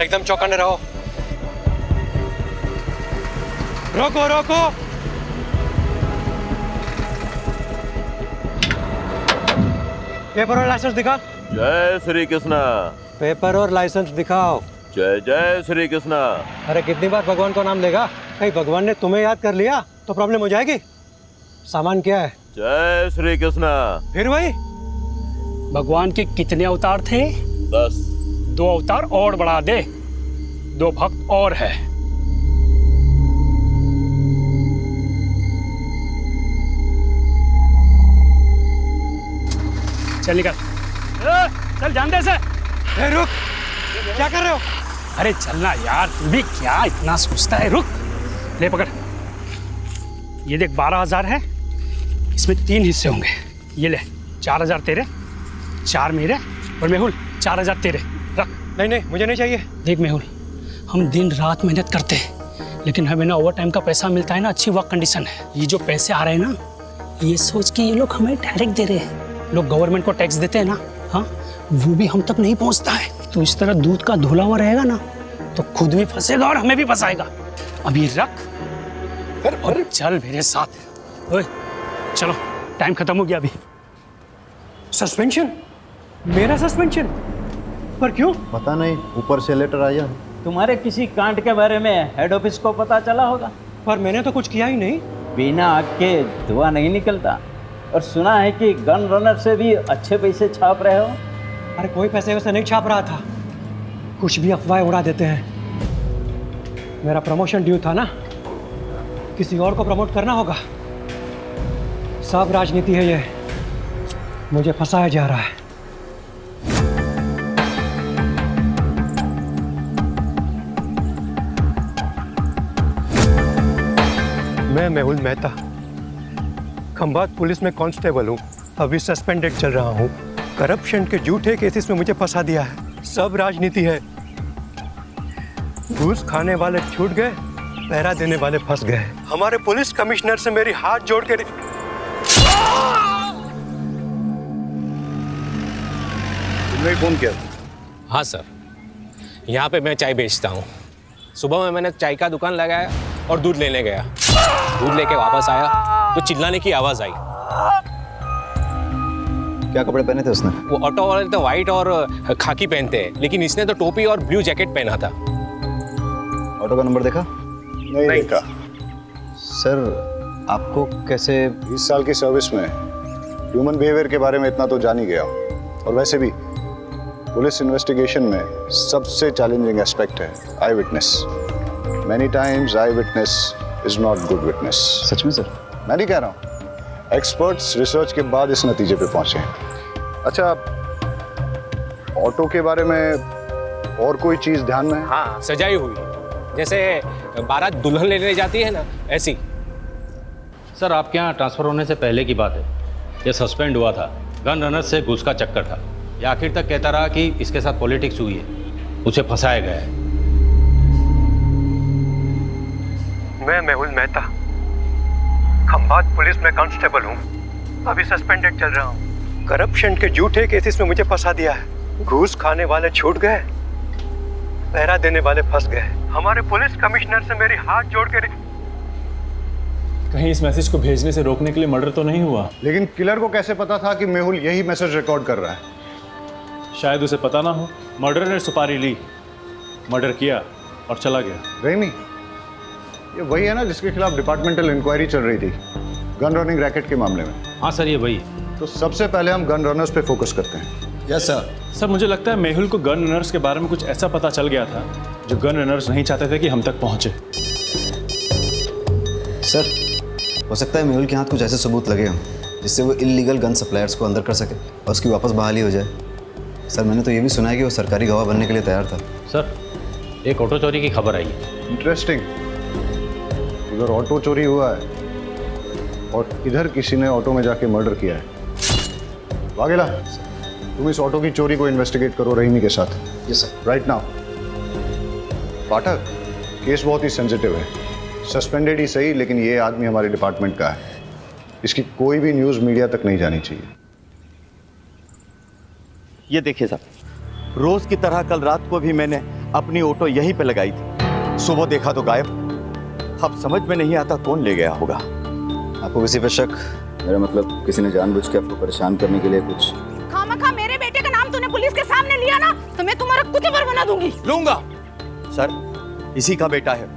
एकदम चौकन्ने रहो। रोको रोको। पेपर और लाइसेंस दिखा। जय श्री कृष्णा। पेपर और लाइसेंस दिखाओ। जय जय श्री कृष्णा। अरे कितनी बार भगवान को नाम लेगा? कहीं भगवान ने तुम्हें याद कर लिया तो प्रॉब्लम हो जाएगी। सामान क्या है? जय श्री कृष्णा। फिर वही। भगवान के कितने अवतार थे? 10। 2 अवतार और बढ़ा दे, 2 भक्त और है। चल निकल। चल जान दे से। रुक, क्या कर रहे हो? अरे चलना यार, तू भी क्या इतना सोचता है? रुक, ले पकड़। ये देख 12,000 है, इसमें 3 हिस्से होंगे। ये ले 4,000 तेरे, 4 मेरे, और मेहुल 4,000 तेरे। रख। नहीं नहीं, मुझे नहीं चाहिए। देख मेहुल, हम दिन रात मेहनत करते हैं, लेकिन हमें ना ओवर टाइम का पैसा मिलता है ना अच्छी वर्क कंडीशन है। ये जो पैसे आ रहे हैं ना, ये सोच के ये लोग हमें डायरेक्ट दे रहे हैं। लोग गवर्नमेंट को टैक्स देते हैं ना, हाँ, वो भी हम तक नहीं पहुंचता है। तो इस तरह दूध का धुला हुआ रहेगा ना, तो खुद भी फंसेगा और हमें भी फंसाएगा। अभी रख और चल मेरे साथ। ओए चलो, टाइम खत्म हो गया अभी। सस्पेंशन? मेरा सस्पेंशन? पर क्यों? पता नहीं, ऊपर से लेटर आया। तुम्हारे किसी कांड के बारे में हेड ऑफिस को पता चला होगा। पर मैंने तो कुछ किया ही नहीं। बिना आग के धुआं नहीं निकलता। और सुना है कि गन रनर से भी अच्छे पैसे छाप रहे हो। अरे कोई पैसे वैसे नहीं छाप रहा था, कुछ भी अफवाहें उड़ा देते हैं। मेरा प्रमोशन ड्यू था ना, किसी और को प्रमोट करना होगा। सब राजनीति है ये, मुझे फंसाया जा रहा है। मैं मेहुल मेहता, खंभात पुलिस में कांस्टेबल हूँ। अभी सस्पेंडेड चल रहा हूँ। करप्शन के झूठे केसेस में मुझे फंसा दिया है। सब राजनीति है। घूस खाने वाले छूट गए, पहरा देने वाले फंस गए। हमारे पुलिस कमिश्नर से मेरी हाथ जोड़ के तुमने फोन किया? हाँ सर, यहाँ पे मैं चाय बेचता हूँ। सुबह में मैंने चाय का दुकान लगाया और दूध लेने गया। दूध लेके वापस आया तो चिल्लाने की आवाज़ आई। क्या कपड़े पहने थे उसने? वो ऑटो वाले तो वाइट और खाकी पहनते हैं, लेकिन इसने तो टोपी और ब्लू जैकेट पहना था। ऑटो का नंबर देखा? नहीं देखा। सर, आपको कैसे? 20 साल की सर्विस में ह्यूमन बिहेवियर के बारे में इतना तो जान ही गया हूँ। और वैसे भी पुलिस इन्वेस्टिगेशन में सबसे चैलेंजिंग एस्पेक्ट है eyewitness. Many times eyewitness is not good witness. सच में सर? मैं नहीं कह रहा हूँ, एक्सपर्ट्स रिसर्च के बाद इस नतीजे पे पहुंचे हैं। अच्छा, ऑटो के बारे में और कोई चीज़ ध्यान में है? हाँ, सजाई हुई, जैसे बारात दुल्हन लेने जाती है ना, ऐसी। सर, आपके यहाँ ट्रांसफ़र होने से पहले की बात है। ये सस्पेंड हुआ था, गन रनर से घूस का चक्कर था। ये आखिर तक कहता रहा कि इसके साथ पॉलिटिक्स हुई है, उसे फंसाया गया है। मैं मेहुल मेहता, खंभात पुलिस में कांस्टेबल हूँ। अभी सस्पेंडेड चल रहा हूँ। करप्शन के झूठे केसेस में मुझे फंसा दिया है। घूस खाने वाले छूट गए, पहरा देने वाले फंस गए। हमारे पुलिस कमिश्नर से मेरी हाथ जोड़ के कहीं इस मैसेज को भेजने से रोकने के लिए मर्डर तो नहीं हुआ? लेकिन किलर को कैसे पता था कि मेहुल यही मैसेज रिकॉर्ड कर रहा है? शायद उसे पता ना हो। मर्डर ने सुपारी ली, मर्डर किया और चला गया। रेमी, ये वही है ना जिसके खिलाफ डिपार्टमेंटल इंक्वायरी चल रही थी गन रनिंग रैकेट के मामले में? हाँ सर, ये वही है। तो सबसे पहले हम गन रनर्स पे फोकस करते हैं। Yes sir. सर, मुझे लगता है मेहुल को गन रनर्स के बारे में कुछ ऐसा पता चल गया था जो गन रनर्स नहीं चाहते थे कि हम तक पहुंचे। सर, हो सकता है मेहुल के हाथ कुछ ऐसे सबूत लगे हों जिससे वो इल्लीगल गन सप्लायर्स को अंदर कर सके और उसकी वापस बहाली हो जाए। सर, मैंने तो ये भी सुना है कि वो सरकारी गवाह बनने के लिए तैयार था। सर, एक ऑटो चोरी की खबर आई है। इंटरेस्टिंग। इधर ऑटो चोरी हुआ है और इधर किसी ने ऑटो में जाके मर्डर किया है। वाघेला, तुम इस ऑटो की चोरी को इन्वेस्टिगेट करो रहीमी के साथ। Yes sir. Right now. Pathak, case बहुत ही सेंसिटिव है। सस्पेंडेड ही सही, लेकिन ये आदमी हमारे डिपार्टमेंट का है। इसकी कोई भी न्यूज़ मीडिया तक नहीं जानी चाहिए। ये देखिए साहब, रोज की तरह कल रात को भी मैंने अपनी ऑटो यहीं पे लगाई थी, सुबह देखा तो गायब। अब समझ में नहीं आता कौन ले गया होगा। आपको किसी पे शक? मेरा मतलब किसी ने जानबूझ के आपको परेशान करने के लिए कुछ? खामखा मेरे बेटे का नाम तूने पुलिस के सामने लिया ना, तो मैं तुम्हारा कुतेवर बना दूंगी। लूंगा। सर, इसी का बेटा है,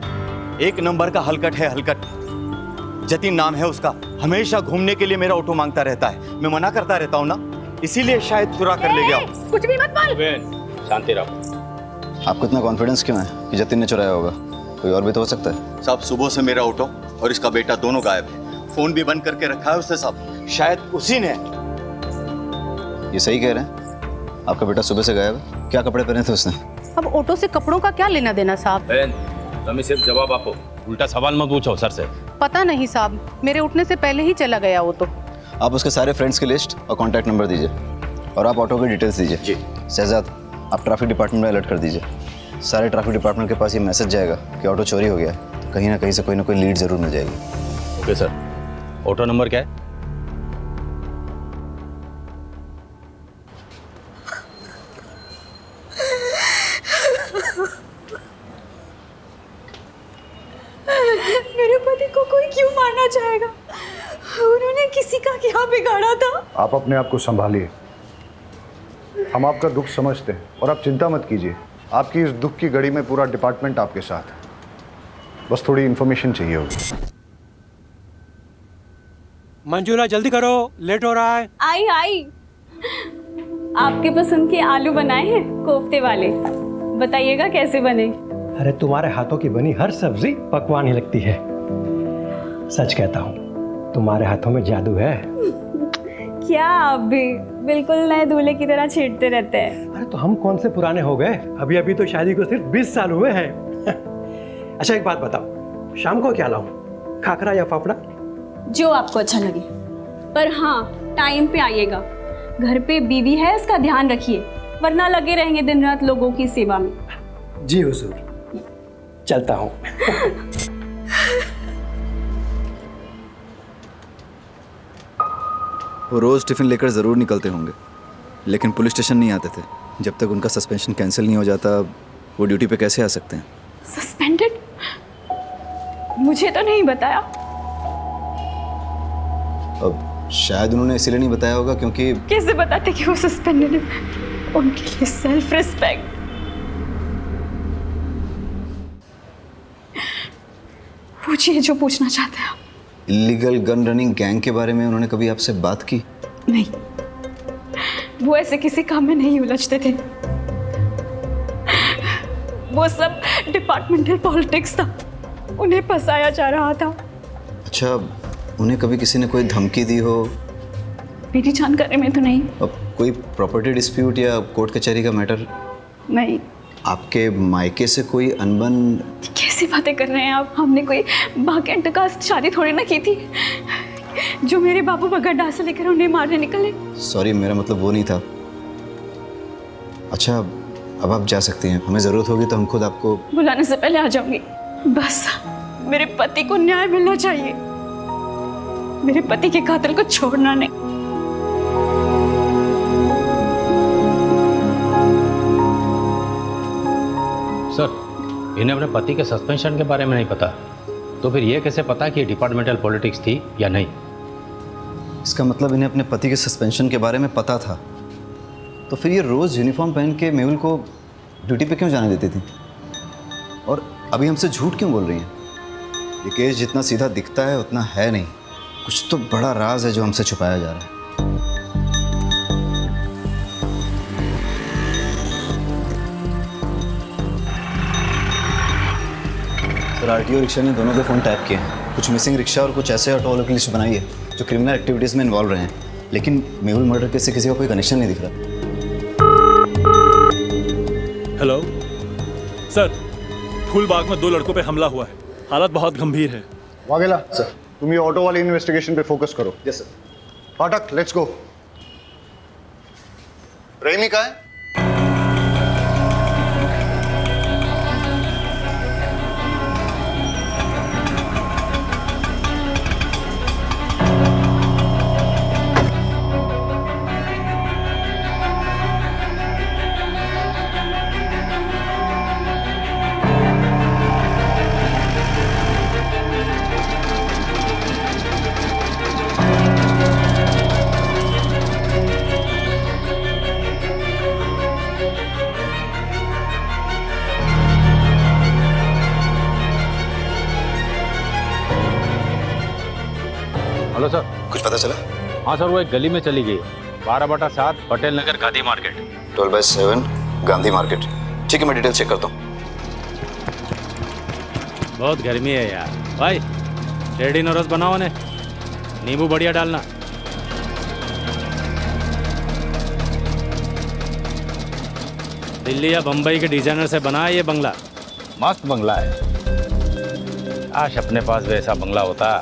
एक नंबर का हलकट है, हलकट। जतिन नाम है उसका, हमेशा घूमने के लिए मेरा ऑटो मांगता रहता है। मैं मना करता रहता हूँ ना, इसीलिए शायद चुरा कर ले गया। कुछ भी मत बोल। शांति रहो। आपको इतना कॉन्फिडेंस क्यों है कि जतिन ने चुराया होगा? कोई और भी तो हो सकता है। साहब, सुबह से मेरा ऑटो और इसका बेटा दोनों गायब है। फोन भी बंद करके रखा है उसने साहब, शायद उसी ने। ये सही कह रहे हैं? आपका बेटा सुबह से गायब है? क्या कपड़े पहने थे उसने? अब ऑटो से कपड़ों का क्या लेना देना साहब? तुम्हें सिर्फ जवाब आपको, उल्टा सवाल मत पूछो सर से। पता नहीं साहब, मेरे उठने से पहले ही चला गया वो तो। आप उसके सारे फ्रेंड्स की लिस्ट और कॉन्टैक्ट नंबर दीजिए, और आप ऑटो की डिटेल्स दीजिए। जी। शहजाद, आप ट्रैफिक डिपार्टमेंट में अलर्ट कर दीजिए। सारे ट्रैफिक डिपार्टमेंट के पास ये मैसेज जाएगा कि ऑटो चोरी हो गया है, तो कहीं ना कहीं से कोई ना कोई लीड जरूर मिल जाएगी। Okay sir. ऑटो नंबर क्या है? मेरे पति को कोई क्यों मारना चाहेगा? उन्होंने किसी का क्या बिगाड़ा था? आप अपने आप को संभालिए, हम आपका दुख समझते हैं और आप चिंता मत कीजिए। आपकी इस दुख की घड़ी में पूरा डिपार्टमेंट आपके साथ है, बस थोड़ी इन्फॉर्मेशन चाहिए होगी। मंजूला जल्दी करो, लेट हो रहा है। आई आई, आपके पसंद के आलू बनाए हैं, कोफ्ते वाले। बताइएगा कैसे बने? अरे तुम्हारे हाथों की बनी हर सब्जी पकवान ही लगती है। सच कहता हूँ, तुम्हारे हाथों में जादू है। क्या आप भी बिल्कुल नए दूल्हे की तरह छेड़ते रहते हैं। अरे तो हम कौन से पुराने हो गए? अभी अभी तो शादी को सिर्फ 20 साल हुए हैं। अच्छा एक बात बताओ, शाम को क्या लाऊं, खाखरा या फाफड़ा? जो आपको अच्छा लगे, पर हाँ टाइम पे आइएगा। घर पे बीवी है, इसका ध्यान रखिए, वरना लगे रहेंगे दिन रात लोगों की सेवा में। जी हुजूर, चलता हूँ। वो रोज़ टिफ़िन लेकर ज़रूर निकलते होंगे, लेकिन पुलिस स्टेशन नहीं आते थे। जब तक उनका सस्पेंशन कैंसिल नहीं हो जाता, वो ड्यूटी पे कैसे आ सकते हैं? सस्पेंडेड? मुझे तो नहीं बताया। अब शायद उन्होंने इसीलिए नहीं बताया होगा क्योंकि... कैसे बताते कि वो सस्पेंडेड है? उनके लिए सेल्फ रिस्पेक्ट। पूछिए जो पूछना चाहते हैं। इलीगल गन रनिंग गैंग के बारे में उन्होंने कभी आपसे बात की? नहीं, वो ऐसे किसी काम में नहीं उलझते थे। वो सब डिपार्टमेंटल पॉलिटिक्स था, उन्हें फंसाया जा रहा था। अच्छा, उन्हें कभी किसी ने कोई धमकी दी हो? मेरी जानकारी में तो नहीं। अब कोई प्रॉपर्टी डिस्प्यूट या कोर्ट कचहरी का मैटर? नहीं। आपके मायके से कोई अनबन? कैसी बातें कर रहे हैं आप? हमने कोई भाग्यंत का शादी थोड़ी ना की थी जो मेरे बाबू बगैर डांसा लेकर उन्हें मारने निकले। सॉरी, मेरा मतलब वो नहीं था। अच्छा, अब आप जा सकती हैं, हमें ज़रूरत होगी तो हम खुद आपको... बुलाने से पहले आ जाऊंगी। बस मेरे पति को न्याय मिलना चाहिए, मेरे पति के कातिल को छोड़ना नहीं। सर, इन्हें अपने पति के सस्पेंशन के बारे में नहीं पता, तो फिर ये कैसे पता कि डिपार्टमेंटल पॉलिटिक्स थी या नहीं? इसका मतलब इन्हें अपने पति के सस्पेंशन के बारे में पता था, तो फिर ये रोज़ यूनिफॉर्म पहन के मेहुल को ड्यूटी पे क्यों जाने देती थी? और अभी हमसे झूठ क्यों बोल रही हैं? ये केस जितना सीधा दिखता है उतना है नहीं, कुछ तो बड़ा राज है जो हमसे छुपाया जा रहा है। सर, आरटीओ रिक्शा ने दोनों के फ़ोन टैप किए हैं। कुछ मिसिंग रिक्शा और कुछ ऐसे ऑटो वालों की लिस्ट बनाई है जो क्रिमिनल एक्टिविटीज़ में इन्वॉल्व रहे हैं, लेकिन मेहुल मर्डर केस से किसी का कोई कनेक्शन नहीं दिख रहा। हेलो सर, फूलबाग में 2 लड़कों पे हमला हुआ है, हालत बहुत गंभीर है। वाघेला सर, तुम ये ऑटो वाली इन्वेस्टिगेशन पे फोकस करो। Yes sir. फाटक, लेट्स गो। रहीमी कहाँ है? कुछ पता चला? हाँ सर, वो एक गली में चली गई, 12/7 पटेल नगर गांधी मार्केट। 12/7 गांधी मार्केट। ठीक है, मैं डिटेल चेक करता हूँ। बहुत गर्मी है यार भाई, टेढ़ी नरस बनाओ ने, नींबू बढ़िया डालना। दिल्ली या बम्बई के डिजाइनर से बना है ये बंगला, मस्त बंगला है। आज अपने पास वैसा बंगला होता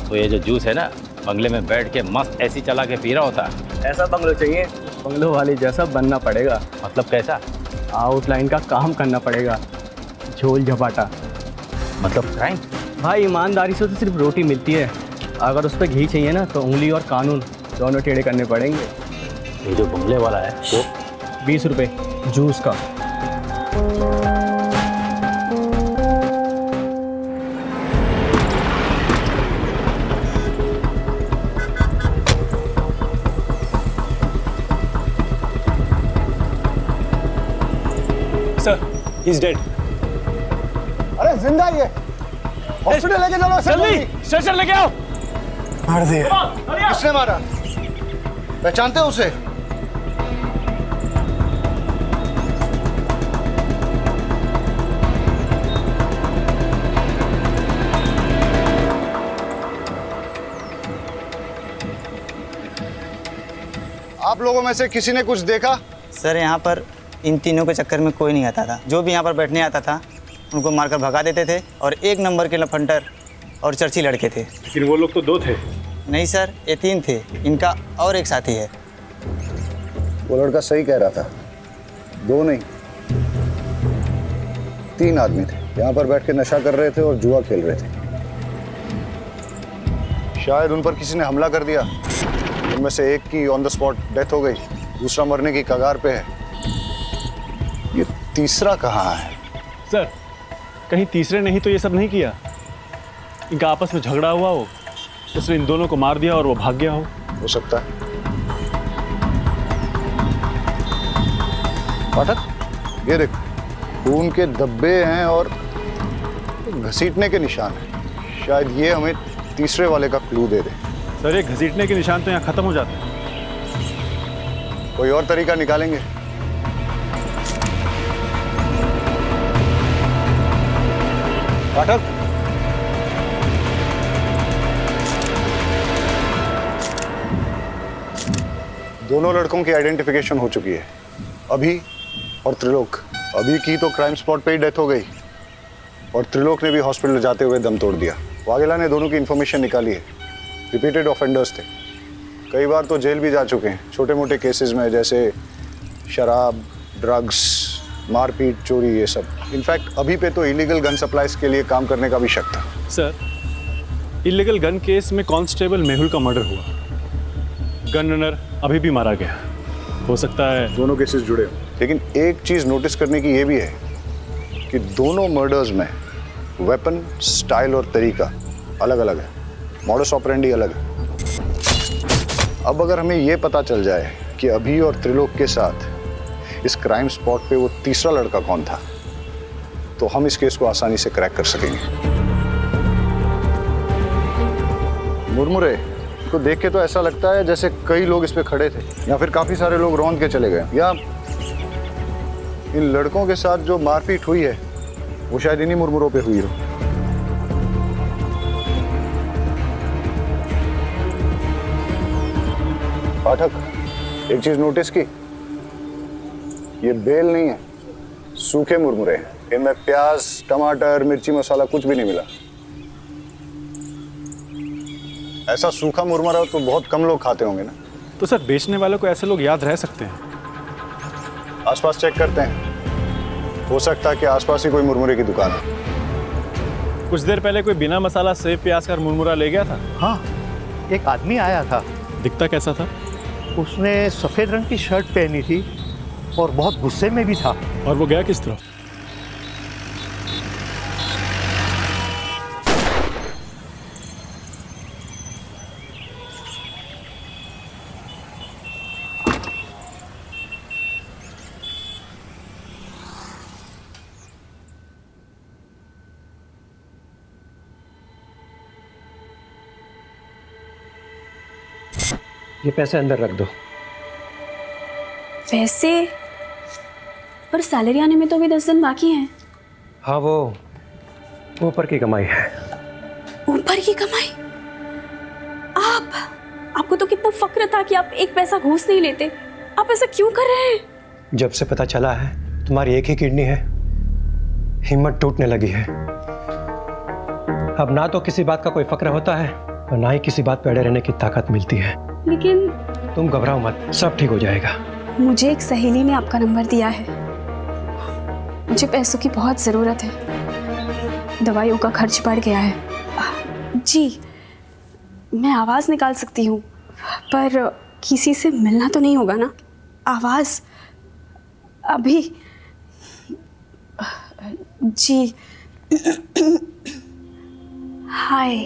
तो ये जो जूस है ना, बंगले में बैठ के मस्त ऐसी चला के पी रहा होता। ऐसा बंगलो चाहिए, बंगलो वाले जैसा बनना पड़ेगा। मतलब कैसा? आउटलाइन का काम करना पड़ेगा, झोल झपाटा। मतलब क्राइम? भाई ईमानदारी से तो सिर्फ रोटी मिलती है, अगर उस पर घी चाहिए ना तो उंगली और कानून दोनों टेढ़े करने पड़ेंगे। ये जो बंगले वाला है वो 20 रुपये जूस का। Sir, he is dead. अरे जिंदा ही है, हॉस्पिटल लेके चलो। जल्दी स्ट्रेचर लेके आओ। मार दिया। किसने मारा? पहचानते हो उसे? आप लोगों में से किसी ने कुछ देखा? सर यहाँ पर इन तीनों के चक्कर में कोई नहीं आता था। जो भी यहाँ पर बैठने आता था उनको मारकर भगा देते थे, और 1 नंबर के लफंटर और चर्ची लड़के थे। लेकिन वो लोग तो 2 थे। नहीं सर, ये 3 थे, इनका और एक साथी है। वो लड़का सही कह रहा था, 2 नहीं 3 आदमी थे, यहाँ पर बैठ के नशा कर रहे थे और जुआ खेल रहे थे। शायद उन पर किसी ने हमला कर दिया। उनमें से एक की ऑन द स्पॉट डेथ हो गई, दूसरा मरने की कगार पे है। ये तीसरा कहाँ है? सर, कहीं तीसरे नहीं तो ये सब नहीं किया? इनका आपस में झगड़ा हुआ हो, उसने इन दोनों को मार दिया और वो भाग गया हो सकता है। पाठक, ये देख, खून के धब्बे हैं और घसीटने के निशान हैं। शायद ये हमें तीसरे वाले का क्लू दे दे। सर, ये घसीटने के निशान तो यहाँ खत्म हो जाते हैं। कोई और तरीका निकालेंगे। पाठक, दोनों लड़कों की आइडेंटिफिकेशन हो चुकी है, अभी और त्रिलोक। अभी की तो क्राइम स्पॉट पे ही डेथ हो गई, और त्रिलोक ने भी हॉस्पिटल जाते हुए दम तोड़ दिया। वाघेला ने दोनों की इन्फॉर्मेशन निकाली है, रिपीटेड ऑफेंडर्स थे, कई बार तो जेल भी जा चुके हैं छोटे मोटे केसेस में, जैसे शराब, ड्रग्स, मारपीट, चोरी, ये सब। इनफैक्ट अभी पे तो इलीगल गन सप्लाईज के लिए काम करने का भी शक था। सर, इलीगल गन केस में कांस्टेबल मेहुल का मर्डर हुआ, गन रनर अभी भी मारा गया। हो सकता है दोनों केसेस जुड़े हो। लेकिन एक चीज नोटिस करने की ये भी है कि दोनों मर्डर्स में वेपन, स्टाइल और तरीका अलग अलग है, मॉडस ऑपरेंडी अलग है। अब अगर हमें ये पता चल जाए कि अभी और त्रिलोक के साथ इस क्राइम स्पॉट पे वो तीसरा लड़का कौन था, तो हम इस केस को आसानी से क्रैक कर सकेंगे। मुरमुरे को देख के तो ऐसा लगता है जैसे कई लोग इस पे खड़े थे, या फिर काफी सारे लोग रौंद के चले गए, या इन लड़कों के साथ जो मारपीट हुई है वो शायद इन्हीं मुरमुरों पे हुई हो। पाठक, एक चीज नोटिस की, ये बेल नहीं है, सूखे मुरमुरे हैं। इनमें प्याज, टमाटर, मिर्ची मसाला कुछ भी नहीं मिला। ऐसा सूखा मुरमुरा तो बहुत कम लोग खाते होंगे ना। तो सर, बेचने वालों को ऐसे लोग याद रह सकते हैं? आसपास चेक करते हैं, हो सकता है कि आसपास ही कोई मुरमुरे की दुकान है। कुछ देर पहले कोई बिना मसाला सेब प्याज का मुरमुरा ले गया था। हाँ, एक आदमी आया था। दिखता कैसा था? उसने सफ़ेद रंग की शर्ट पहनी थी और बहुत गुस्से में भी था। और वो गया किस तरफ? ये पैसे अंदर रख दो। वैसे पर सैलरी आने में तो अभी 10 दिन बाकी हैं। हाँ, वो ऊपर की कमाई है। ऊपर की कमाई? आपको तो कितना फक्र था कि आप एक पैसा घूस नहीं लेते। आप ऐसा क्यों कर रहे हैं? जब से पता चला है तुम्हारी एक ही किडनी है, हिम्मत टूटने लगी है। अब ना तो किसी बात का कोई फक्र होता है और ना ही किसी बात पे अड़े रहने की ताकत मिलती है। लेकिन तुम घबराओ मत, सब ठीक हो जाएगा। मुझे एक सहेली ने आपका नंबर दिया है। मुझे पैसों की बहुत ज़रूरत है। दवाइयों का खर्च बढ़ गया है। जी, मैं आवाज़ निकाल सकती हूँ, पर किसी से मिलना तो नहीं होगा ना? आवाज़ अभी। जी। हाय,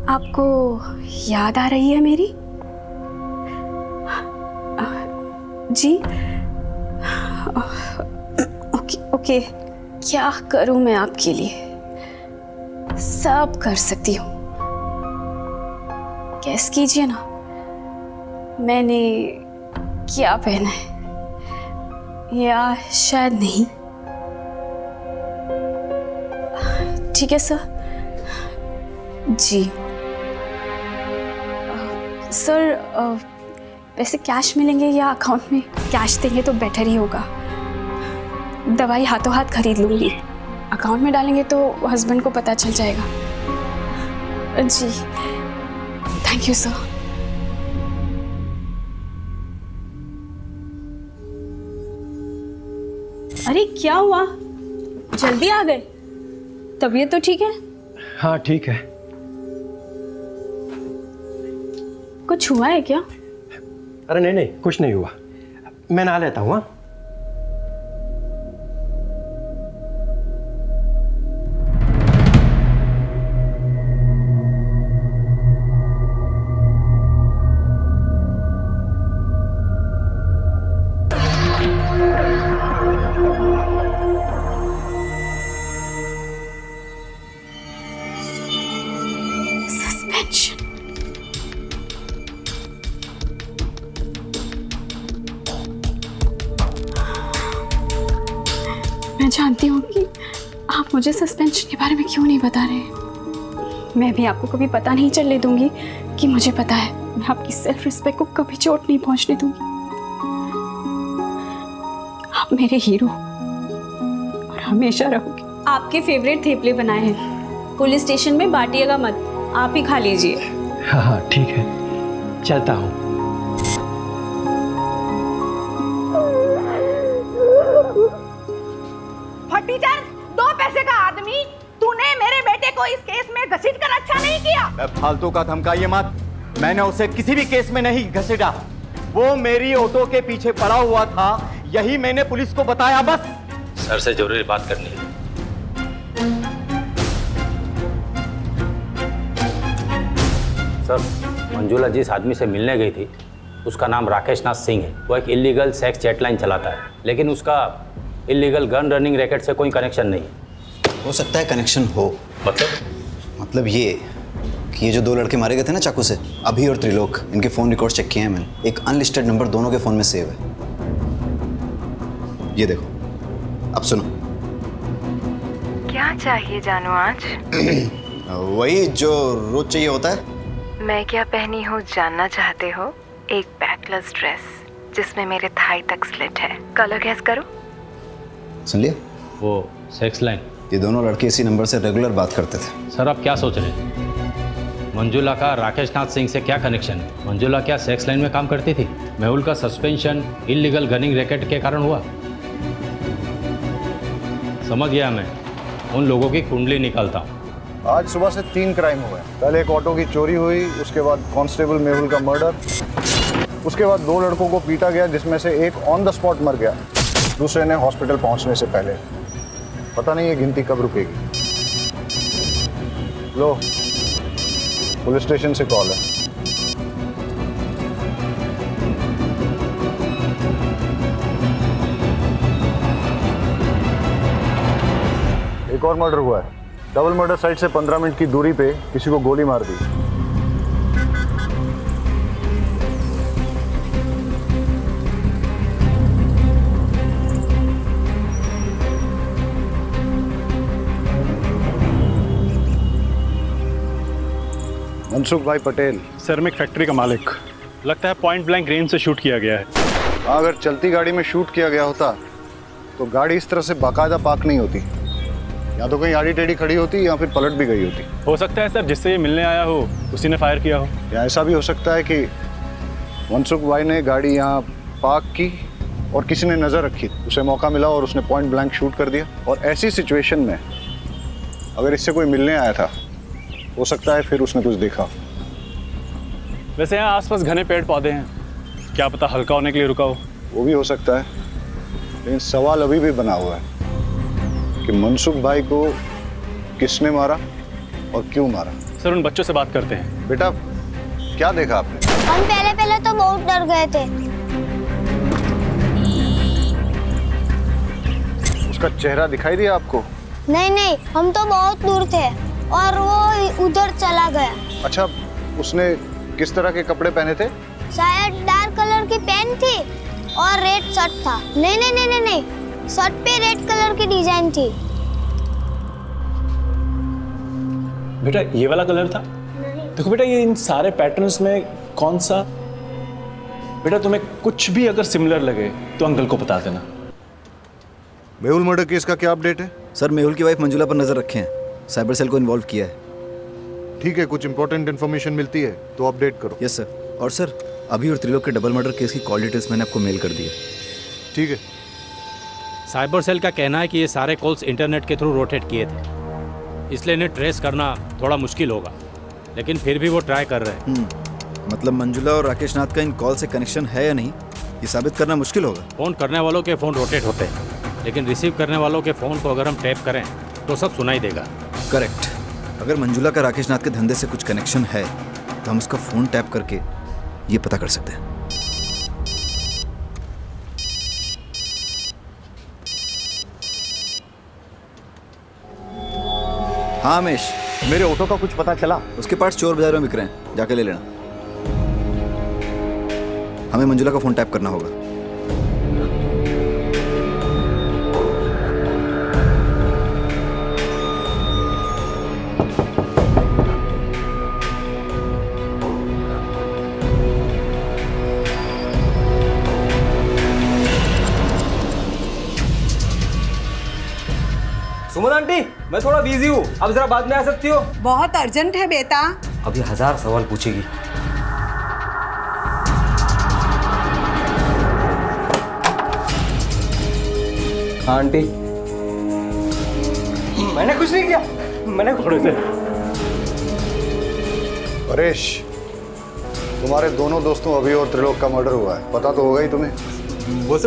आपको याद आ रही है मेरी? जी। ओके, क्या करूं मैं आपके लिए? सब कर सकती हूँ। गैस कीजिए ना, मैंने क्या पहना है, या शायद नहीं। ठीक है सर। जी सर, वैसे कैश मिलेंगे या अकाउंट में? कैश देंगे तो बेटर ही होगा। दवाई हाथों हाथ खरीद लूँगी। अकाउंट में डालेंगे तो हस्बैंड को पता चल जाएगा। जी, थैंक यू सर। अरे क्या हुआ, जल्दी आ गए? तबीयत तो ठीक है? हाँ ठीक है। कुछ हुआ है क्या? अरे नहीं नहीं, कुछ नहीं हुआ। मैं नहा लेता हूँ। हाँ, मैं जानती हूँ कि आप मुझे सस्पेंशन के बारे में क्यों नहीं बता रहे। मैं भी आपको कभी पता नहीं चलने दूंगी कि मुझे पता है। मैं आपकी सेल्फ रिस्पेक्ट को कभी चोट नहीं पहुंचने दूंगी। आप मेरे हीरो और हमेशा रहोगे। आपके फेवरेट थेपले बनाए हैं, पुलिस स्टेशन में बांटिएगा मत, आप ही खा लीजिए। हाँ हाँ ठीक है, चलता हूँ। फटीचर, 2 पैसे का आदमी, तूने मेरे बेटे को इस केस में घसीट कर अच्छा नहीं किया। फालतू का धमकाइए मत। मैंने उसे किसी भी केस में नहीं घसीटा। वो मेरी ऑटो के पीछे पड़ा हुआ था, यही मैंने पुलिस को बताया बस। सर से जरूरी बात करनी है। सर, मंजुला जिस आदमी से मिलने गई थी उसका नाम राकेश नाथ सिंह है। वो एक इलीगल सेक्स चैटलाइन चलाता है, लेकिन उसका इलीगल गन रनिंग रैकेट से कोई कनेक्शन नहीं है। हो सकता है कनेक्शन हो। मतलब ये कि ये जो 2 लड़के मारे गए थे ना चाकू से, अभी और त्रिलोक, इनके फ़ोन रिकॉर्ड चेक किए हैं मैंने। एक अनलिस्टेड नंबर दोनों के फ़ोन में सेव है। ये देखो, अब सुनो। क्या चाहिए जानू आज? वही जो रोज चाहिए होता है। मैं क्या पहनी हूँ जानना चाहते हो? एक बैकलेस ड्रेस जिसमें मेरे थाई तक स्लिट है। कलर गैस करो। सुन लिया? वो सेक्स लाइन। ये दोनों लड़के इसी नंबर से रेगुलर बात करते थे। सर, आप क्या सोच रहे हैं? मंजुला का राकेश नाथ सिंह से क्या कनेक्शन है? मंजुला क्या सेक्स लाइन में काम करती थी? मेहुल का सस्पेंशन इलीगल गनिंग रैकेट के कारण हुआ। समझ गया मैं, उन लोगों की कुंडली निकालता हूँ। आज सुबह से 3 क्राइम हुए। कल एक ऑटो की चोरी हुई, उसके बाद कांस्टेबल मेहुल का मर्डर, उसके बाद 2 लड़कों को पीटा गया जिसमें से एक ऑन द स्पॉट मर गया, दूसरे ने हॉस्पिटल पहुंचने से पहले। पता नहीं ये गिनती कब रुकेगी। लो, पुलिस स्टेशन से कॉल है। एक और मर्डर हुआ है। डबल मर्डर साइट से 15 मिनट की दूरी पे किसी को गोली मार दी। मनसुख भाई पटेल। सर मैं एक फैक्ट्री का मालिक। लगता है पॉइंट ब्लैंक रेंज से शूट किया गया है। अगर चलती गाड़ी में शूट किया गया होता तो गाड़ी इस तरह से बाकायदा पार्क नहीं होती, या तो कहीं आड़ी टेढ़ी खड़ी होती या फिर पलट भी गई होती। हो सकता है सर जिससे ये मिलने आया हो उसी ने फायर किया हो। या ऐसा भी हो सकता है कि मनसुख भाई ने गाड़ी यहाँ पार्क की और किसी ने नज़र रखी, उसे मौका मिला और उसने पॉइंट ब्लैंक शूट कर दिया। और ऐसी सिचुएशन में अगर इससे कोई मिलने आया था, हो सकता है फिर उसने कुछ देखा। वैसे यहाँ आसपास घने पेड़ पौधे हैं, क्या पता हल्का होने के लिए रुका हो। वो भी हो सकता है, लेकिन सवाल अभी भी बना हुआ है कि मनसुख भाई को किसने मारा और क्यों मारा। सर उन बच्चों से बात करते हैं। बेटा क्या देखा आपने? हम पहले तो बहुत डर गए थे। उसका चेहरा दिखाई दिया आपको? नहीं, हम तो बहुत दूर थे और वो उधर चला गया। अच्छा, उसने किस तरह के कपड़े पहने थे? शायद डार्क कलर की पैंट थी और रेड शर्ट था। नहीं, शर्ट पे रेड कलर की डिजाइन थी। बेटा ये वाला कलर था? देखो बेटा ये इन सारे पैटर्न्स में कौन सा? बेटा तुम्हें कुछ भी अगर सिमिलर लगे तो अंकल को बता देना। मेहुल मर्डर केस का क्या अपडेट है? सर मेहुल की वाइफ मंजुला पर नजर रखे हैं, साइबर सेल को इन्वॉल्व किया है। ठीक है, कुछ इंपॉर्टेंट इन्फॉर्मेशन मिलती है तो अपडेट करो। Yes sir. और सर अभी और त्रिलोक के डबल मर्डर केस की कॉल डिटेल्स मैंने आपको मेल कर दी है। ठीक है। साइबर सेल का कहना है कि ये सारे कॉल्स इंटरनेट के थ्रू रोटेट किए थे, इसलिए इन्हें ट्रेस करना थोड़ा मुश्किल होगा, लेकिन फिर भी वो ट्राई कर रहे हैं। मतलब मंजुला और राकेश नाथ का इन कॉल से कनेक्शन है या नहीं, ये साबित करना मुश्किल होगा। फ़ोन करने वालों के फ़ोन रोटेट होते हैं, लेकिन रिसीव करने वालों के फ़ोन को अगर हम टैप करें तो सब सुनाई देगा। करेक्ट। अगर मंजुला का राकेश नाथ के धंधे से कुछ कनेक्शन है तो हम उसका फ़ोन टैप करके ये पता कर सकते हैं। हाँ हमेश, मेरे ऑटो का कुछ पता चला? उसके पार्ट्स चोर बाजार में बिक रहे हैं, जाके ले लेना। हमें मंजुला का फोन टैप करना होगा। सुमन आंटी, मैं थोड़ा बिजी हूँ, अब जरा बाद में आ सकती हो? बहुत अर्जेंट है बेटा। अभी 1000 सवाल पूछेगी। हाँ आंटी, मैंने कुछ नहीं किया, मैंने थोड़े से। परेश, तुम्हारे दोनों दोस्तों अभी और त्रिलोक का मर्डर हुआ है, पता तो होगा ही तुम्हें। वो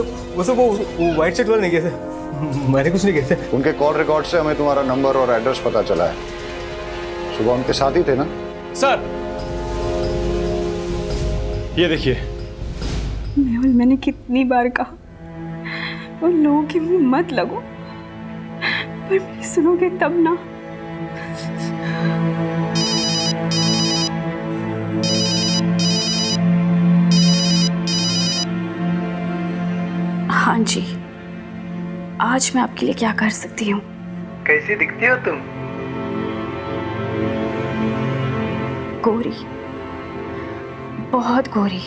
व्हाइट शर्ट वाले नहीं किए थे, मैंने कुछ नहीं किया थे। उनके कॉल रिकॉर्ड से हमें तुम्हारा नंबर और एड्रेस पता चला है। सुबह उनके साथ ही थे ना? सर ये देखिए। मेहुल, मैंने कितनी बार कहा उन लोगों के मुंह मत लगो, पर मेरी सुनोगे तब ना। हाँ जी, आज मैं आपके लिए क्या कर सकती हूँ? कैसी दिखती हो तुम? गोरी, बहुत गोरी,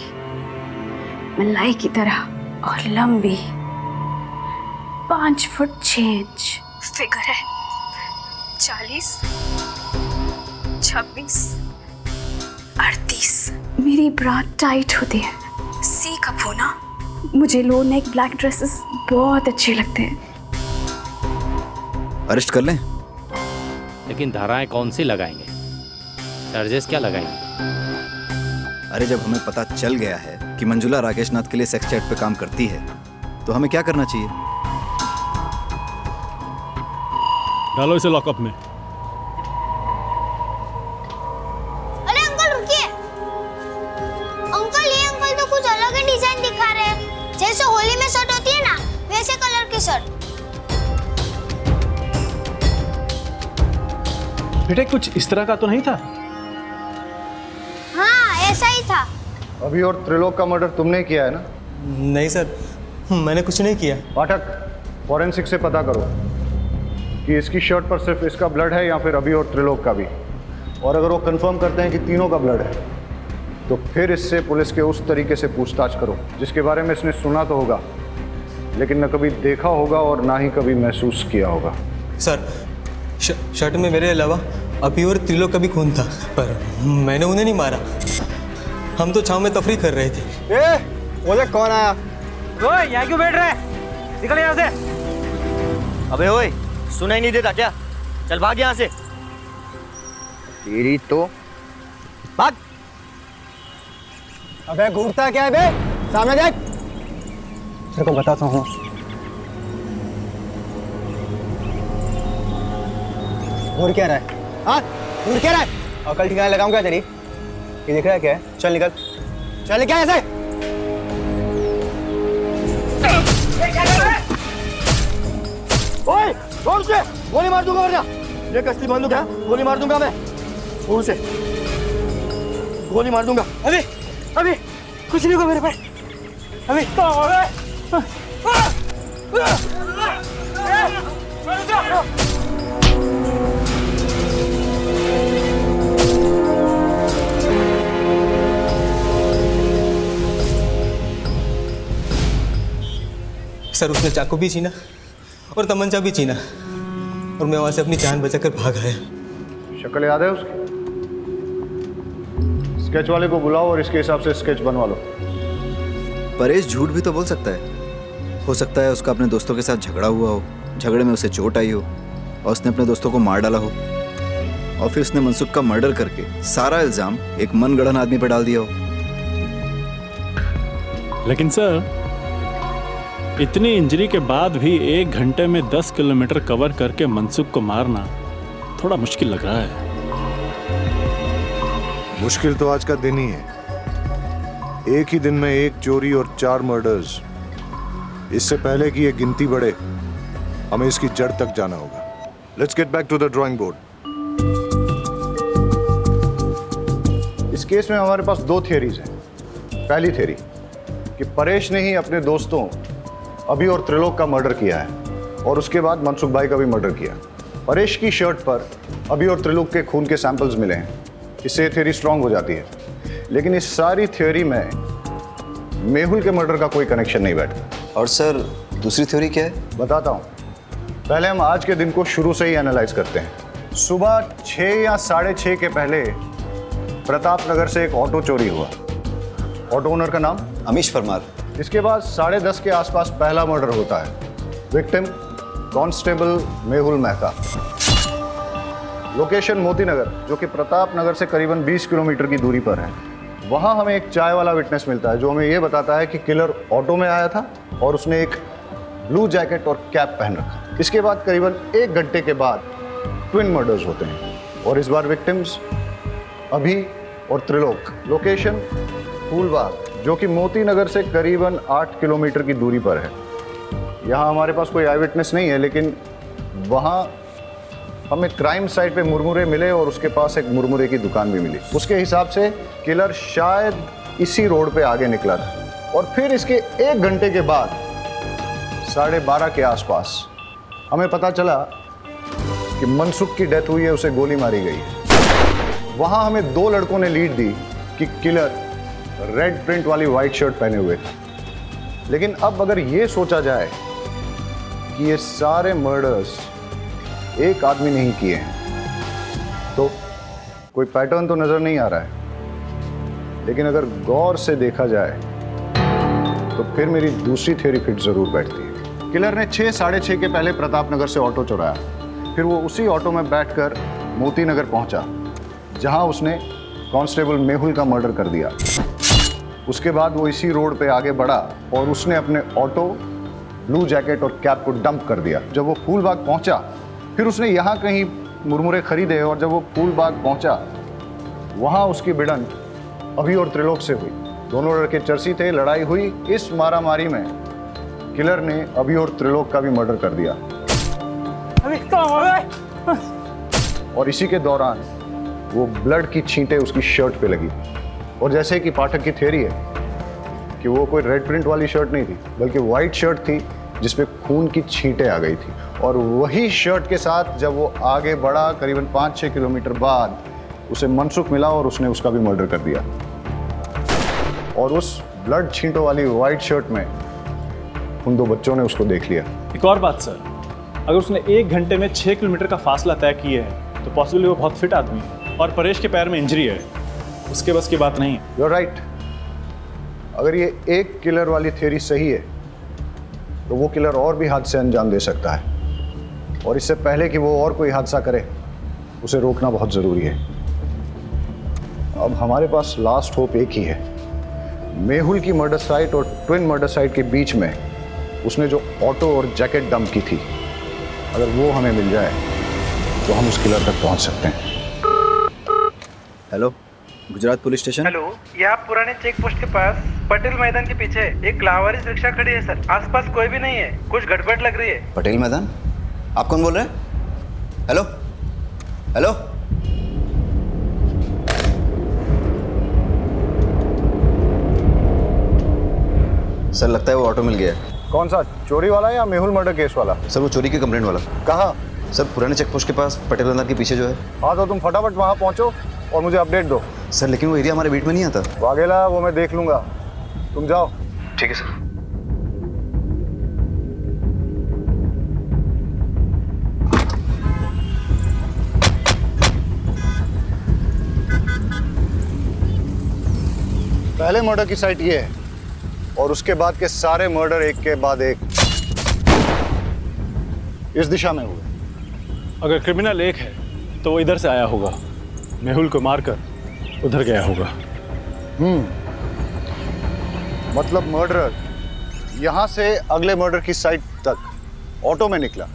मलाई की तरह और लंबी, 5 फुट 6 इंच फिगर है, 40, 26, 38। मेरी ब्रा टाइट होती है, सी कप होना। मुझे लो नेक ब्लैक ड्रेसेस बहुत अच्छे लगते हैं। अरेस्ट कर लें? लेकिन धाराएं कौन सी लगाएंगे, चार्जेस क्या लगाएंगे? अरे जब हमें पता चल गया है कि मंजुला राकेश नाथ के लिए सेक्स चैट पे काम करती है तो हमें क्या करना चाहिए? डालो इसे लॉकअप में। अरे अंकल रुकिए, अंकल ये अंकल तो कुछ अलग ही डिजाइन दिखा रहे हैं, जैसे होली में शर्ट होती है ना वैसे कलर की शर्ट। बेटे कुछ इस तरह का तो नहीं था? हाँ ऐसा ही था। अभी और त्रिलोक का मर्डर तुमने किया है ना? नहीं सर, मैंने कुछ नहीं किया। पाठक, फॉरेंसिक से पता करो कि इसकी शर्ट पर सिर्फ इसका ब्लड है या फिर अभी और त्रिलोक का भी। और अगर वो कंफर्म करते हैं कि तीनों का ब्लड है, तो फिर इससे पुलिस के उस तरीके से पूछताछ करो जिसके बारे में इसने सुना तो होगा, लेकिन न कभी देखा होगा और ना ही कभी महसूस किया होगा। सर, शर्ट में मेरे अलावा अभी और त्रिलोक का भी खून था, पर मैंने उन्हें नहीं मारा। हम तो छांव में तफरी कर रहे थे। बोले कौन आया? ओए, यहाँ क्यों बैठ रहा है? निकल यहाँ से। अबे ओए, सुनाई नहीं देता क्या? चल भाग यहाँ से। तेरी तो भाग। अबे घूरता क्या है बे? सामने देख। तेरे को बताता हूँ। घूर क्या रहा है? हाँ, घूर क्या रहा है? अकल ठिकाने लगाऊंगा तेरी। ये दिख रहा है क्या है? चल निकल, चल क्या ऐसे? ओए, जोर से गोली मार दूंगा वरना। ये कसली बंदूक है, गोली मार दूंगा मैं। जोर से गोली मार दूंगा। अभी कुछ नहीं होगा मेरे पे। अभी सर, उसने चाकू भी छीना और तमंचा भी छीना, और मैं वहां से अपनी जान बचाकर भाग आया। शक्ल याद है उसकी? स्केच वाले को बुलाओ और इसके हिसाब से स्केच बनवा लो। परेश झूठ भी तो बोल सकता है। हो सकता है उसका अपने दोस्तों के साथ झगड़ा हुआ हो, झगड़े में उसे चोट आई हो और उसने अपने दोस्तों को मार डाला हो, और फिर उसने मनसुख का मर्डर करके सारा इल्जाम एक मनगढ़ंत आदमी पर डाल दिया हो। लेकिन सर, इतनी इंजरी के बाद भी 1 घंटे में 10 किलोमीटर कवर करके मनसुख को मारना थोड़ा मुश्किल लग रहा है। मुश्किल तो आज का दिन ही है। एक ही दिन में 1 चोरी और 4 मर्डर्स। इससे पहले कि ये गिनती बढ़े, हमें इसकी जड़ तक जाना होगा। Let's get back to the drawing board. इस केस में हमारे पास 2 थियरीज हैं। पहली थियरी कि परेश ने ही अपने दोस्तों अभी और त्रिलोक का मर्डर किया है, और उसके बाद मनसुख भाई का भी मर्डर किया। परेश की शर्ट पर अभी और त्रिलोक के खून के सैंपल्स मिले हैं। इससे थियरी स्ट्रांग हो जाती है। लेकिन इस सारी थियरी में मेहुल के मर्डर का कोई कनेक्शन नहीं बैठता। और सर, दूसरी थ्योरी क्या है? बताता हूँ। पहले हम आज के दिन को शुरू से ही एनालाइज करते हैं। सुबह 6 या 6:30 के पहले प्रताप नगर से एक ऑटो चोरी हुआ। ऑटो ओनर का नाम अमीश परमार। इसके बाद 10:30 के आसपास पहला मर्डर होता है। Victim constable Mehul Mehta. Location Moti Nagar, जो कि प्रताप नगर से करीबन 20 किलोमीटर की दूरी पर है। वहाँ हमें एक चाय वाला विटनेस मिलता है जो हमें ये बताता है कि किलर ऑटो में आया था और उसने एक ब्लू जैकेट और कैप पहन रखा। इसके बाद करीबन 1 घंटे के बाद ट्विन मर्डर्स होते हैं, और इस बार विक्टिम्स अभी और त्रिलोक। लोकेशन फूलबाग, जो कि मोती नगर से करीबन 8 किलोमीटर की दूरी पर है। यहाँ हमारे पास कोई आई विटनेस नहीं है, लेकिन वहाँ हमें क्राइम साइट पे मुरमुरे मिले और उसके पास एक मुरमुरे की दुकान भी मिली। उसके हिसाब से किलर शायद इसी रोड पे आगे निकला था, और फिर इसके 1 घंटे के बाद 12:30 के आसपास हमें पता चला कि मनसुख की डेथ हुई है, उसे गोली मारी गई है। वहाँ हमें 2 लड़कों ने लीड दी कि किलर रेड प्रिंट वाली वाइट शर्ट पहने हुए थे। लेकिन अब अगर ये सोचा जाए कि ये सारे मर्डर्स एक आदमी ने ही किए हैं, तो कोई पैटर्न तो नजर नहीं आ रहा है। लेकिन अगर गौर से देखा जाए तो फिर मेरी दूसरी थ्योरी फिट जरूर बैठती है। किलर ने 6, 6:30 के पहले प्रताप नगर से ऑटो चुराया। फिर वो उसी ऑटो में बैठकर मोती नगर पहुंचा, जहां उसने कांस्टेबल मेहुल का मर्डर कर दिया। उसके बाद वो इसी रोड पे आगे बढ़ा और उसने अपने ऑटो, ब्लू जैकेट और कैप को डंप कर दिया। जब वो फूलबाग पहुंचा, फिर उसने यहाँ कहीं मुरमुरे खरीदे, और जब वो फूलबाग पहुंचा वहाँ उसकी भिड़ंत अभी और त्रिलोक से हुई। दोनों लड़के चर्सी थे, लड़ाई हुई। इस मारामारी में किलर ने अभी और त्रिलोक का भी मर्डर कर दिया। और इसी के दौरान वो ब्लड की छींटें उसकी शर्ट पे लगी। और जैसे कि पाठक की थ्योरी है कि वो कोई रेड प्रिंट वाली शर्ट नहीं थी, बल्कि वाइट शर्ट थी जिसपे खून की छींटें आ गई थी। और वही शर्ट के साथ जब वो आगे बढ़ा, करीबन 5-6 किलोमीटर बाद उसे मनसुख मिला और उसने उसका भी मर्डर कर दिया। और उस ब्लड छींटों वाली वाइट शर्ट में उन 2 बच्चों ने उसको देख लिया। एक और बात सर, अगर उसने 1 घंटे में 6 किलोमीटर का फासला तय किया है तो पॉसिबली वो बहुत फिट आदमी है और परेश के पैर में इंजरी है, उसके बस की बात नहीं है। You are right. अगर ये एक किलर वाली थ्योरी सही है तो वो किलर और भी हादसे अंजाम दे सकता है, और इससे पहले कि वो और कोई हादसा करे उसे रोकना बहुत ज़रूरी है। अब हमारे पास लास्ट होप एक ही है। मेहुल की मर्डर साइट और ट्विन मर्डर साइट के बीच में उसने जो ऑटो और जैकेट डंप की थी, अगर वो हमें मिल जाए तो हम उस किलर तक पहुंच सकते हैं। Hello, Gujarat police station. Hello, ये आप पुराने चेक पोस्ट के पास पटेल मैदान के पीछे एक लावारिस रिक्शा खड़ी है सर। आसपास कोई भी नहीं है, कुछ गड़बड़ लग रही है। पटेल मैदान? आप कौन बोल रहे हैं? हेलो हेलो, सर लगता है वो ऑटो मिल गया है। कौन सा, चोरी वाला या मेहुल मर्डर केस वाला? सर वो चोरी की कंप्लेंट वाला। कहाँ? सर पुराने चेक पोस्ट के पास पटेल मैदान के पीछे जो है। हाँ तो तुम फटाफट वहाँ पहुँचो और मुझे अपडेट दो। सर लेकिन वो एरिया हमारे बीट में नहीं आता। वाघेला, वो मैं देख लूंगा, तुम जाओ। ठीक है सर। पहले मर्डर की साइट ये है और उसके बाद के सारे मर्डर एक के बाद एक इस दिशा में हुए। अगर क्रिमिनल एक है तो वो इधर से आया होगा, मेहुल को मारकर उधर गया होगा। मतलब मर्डरर यहाँ से अगले मर्डर की साइट तक ऑटो में निकला,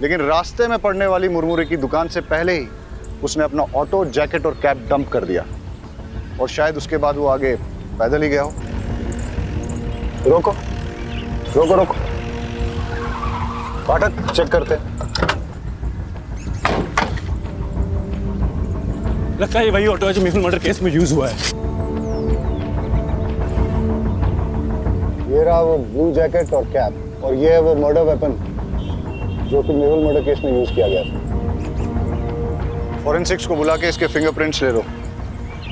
लेकिन रास्ते में पड़ने वाली मुरमुरे की दुकान से पहले ही उसने अपना ऑटो, जैकेट और कैप डंप कर दिया, और शायद उसके बाद वो आगे पैदल ही गया हो। रोको रोको रोको, फाटक चेक करते। लगता है ये वही ऑटो है जो मेहुल मर्डर केस में यूज हुआ है। ये रहा वो ब्लू जैकेट और कैप, और ये है वो मर्डर वेपन जो कि मेहुल मर्डर केस में यूज किया गया था। फॉरेंसिक्स को बुला के इसके फिंगरप्रिंट्स ले लो